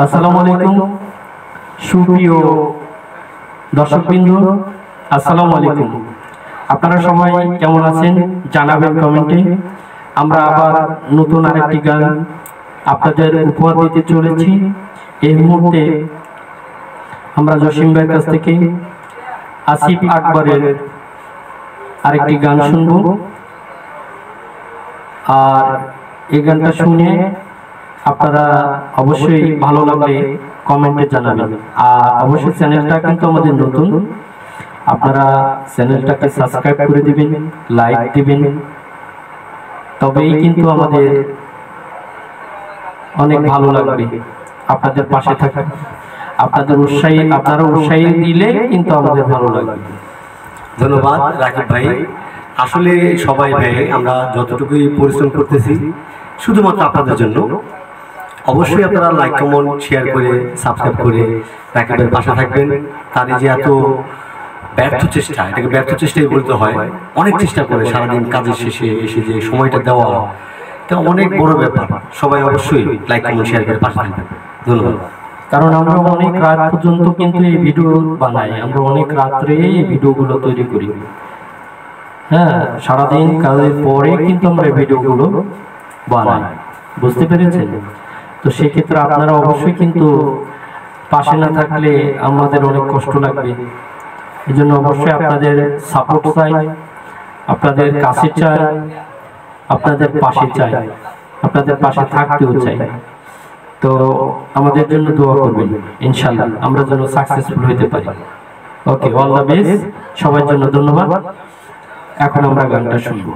আসসালামু আলাইকুম সুপ্রিয় দর্শকবৃন্দ, আসসালামু আলাইকুম। আপনারা সবাই কেমন আছেন জানাবেন কমেন্টে। আমরা আবার নতুন আরেকটি গান আপনাদের উপহার দিতে চলেছি। এই মুহূর্তে আমরা জসিম ভাইয়ের কাছ থেকে আসিফ আকবরের আরেকটি গান শুনব, আর এই গানটা শুনে আপনারা অবশ্যই ভালো লাগলে কমেন্টে জানাবেন। আর অবশ্যই চ্যানেলটা কিন্তু আমাদের নতুন, আপনারা চ্যানেলটাকে সাবস্ক্রাইব করে দিবেন, লাইক দিবেন, তবেই কিন্তু আমাদের অনেক ভালো লাগবে। আপনাদের পাশে থাকা, আপনারা উৎসাহী দিলে কিন্তু আমাদের ভালো লাগবে। ধন্যবাদ রাকিব ভাই। আসলে সবাই ভাই আমরা যতটুকুই পরিশ্রম করতেছি শুধুমাত্র আপনাদের জন্য। অবশ্যই আপনারা লাইক কমেন্ট শেয়ার করে সাবস্ক্রাইব করে রাকিবের পাশে থাকবেন। তার এই যে এত ব্যর্থ চেষ্টা, এটাকে ব্যর্থ চেষ্টাই বলতে হয়। অনেক চেষ্টা করে সারাদিন কাজের শেষে এসে যে সময়টা দেওয়া, এটা অনেক বড় ব্যাপার। সবাই অবশ্যই লাইক কমেন্ট শেয়ার করে পাশে থাকবেন। ধন্যবাদ। কারণ আমরা অনেক রাত পর্যন্ত কিন্তু এই ভিডিও বানাই, আমরা অনেক রাত্রে এই ভিডিওগুলো তৈরি করি। হ্যাঁ, সারাদিন কাজের পরে কিন্তু আমরা এই ভিডিওগুলো বানাই, বুঝতে পেরেছেন? তো সেক্ষেত্রে আপনারা অবশ্যই কিন্তু পাশে না থাকলে আমাদের অনেক কষ্ট লাগবে। এই জন্য অবশ্যই আপনাদের সাপোর্ট চাই, আপনাদের কাছে চাই, আপনাদের পাশে চাই, আপনাদের পাশে থাকতেও চাই। তো আমাদের জন্য দোয়া করবেন, ইনশাআল্লাহ আমরা যেন সাকসেসফুল হতে পারি। ওকে, অল দ্য বেস্ট সবার জন্য। ধন্যবাদ। এখন আমরা গানটা শুনবো।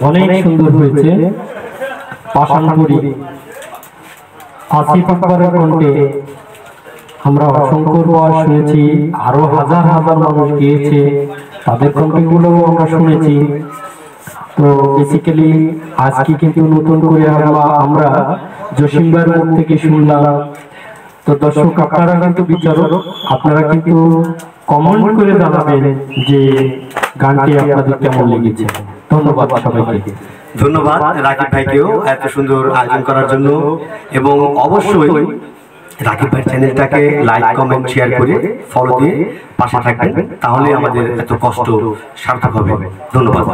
অনেক সুন্দর হয়েছে। পাষাণপুরি আসিফ আকবরের কণ্ঠে আমরা অসংখ্য বার শুনেছি, আরো হাজার হাজার মানুষ গিয়েছে, তাদের কণ্ঠগুলোও আমরা শুনেছি। তো বেসিক্যালি আজকে কিন্তু নতুন করে আমরা জসিম ভাইয়ের মুখ থেকে শুনলাম। তো দর্শক আপনারা কিন্তু বিচারক, আপনারা কিন্তু কমেন্ট করে জানাবেন যে গানটি আপনাদের কেমন লেগেছে। ধন্যবাদ সবাইকে। ধন্যবাদ রাকিব ভাইকেও এত সুন্দর আয়োজন করার জন্য, এবং অবশ্যই রাকিব ভাই চ্যানেলটাকে লাইক কমেন্ট শেয়ার করে ফলো দিয়ে পাশে থাকবেন, তাহলে আমাদের এত কষ্ট সার্থক হবে। ধন্যবাদ।